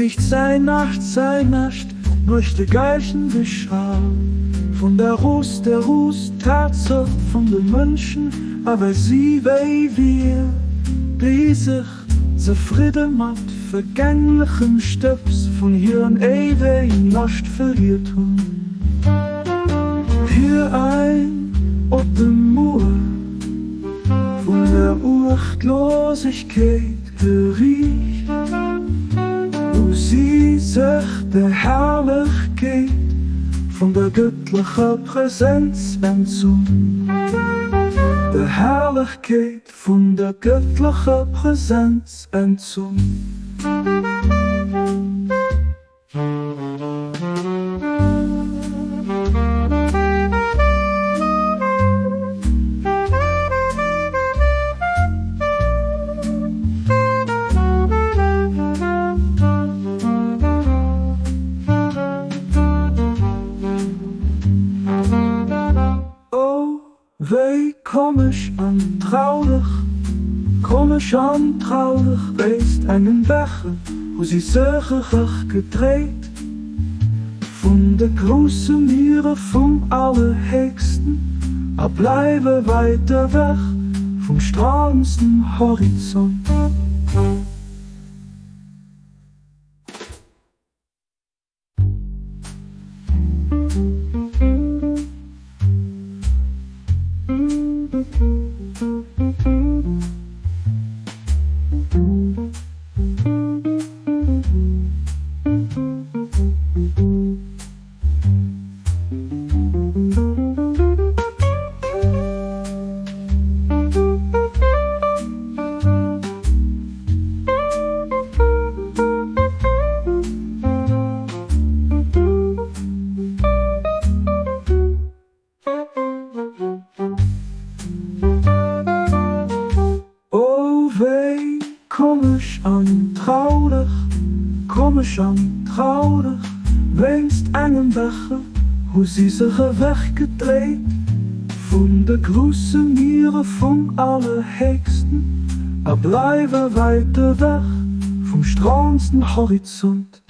Licht sei Nacht, durch die Geichen geschah. Von der Ruß, Tatsache von den Menschen, aber sie wei wir, die sich zufrieden mit vergänglichen Stöps von ihren ewigen Last verliert haben. Hier ein auf dem Mur von der Urchtlosigkeit geriecht, wo sie sich der Herrlichkeit von der göttlichen Präsenz entzog. Der Herrlichkeit von der göttlichen Präsenz entzog. Wei komisch an traurig, weist einen Becher, wo sie sich gedreht. Von der großen Meere vom Allerhöchsten, bleibe weiter weg vom strahlendsten Horizont. Komisch an traurig, wennst einen Becher, wo sie sich weggedreht. Von der großen Meere vom Allerhöchsten, bleibe weiter weg vom strahlendsten Horizont.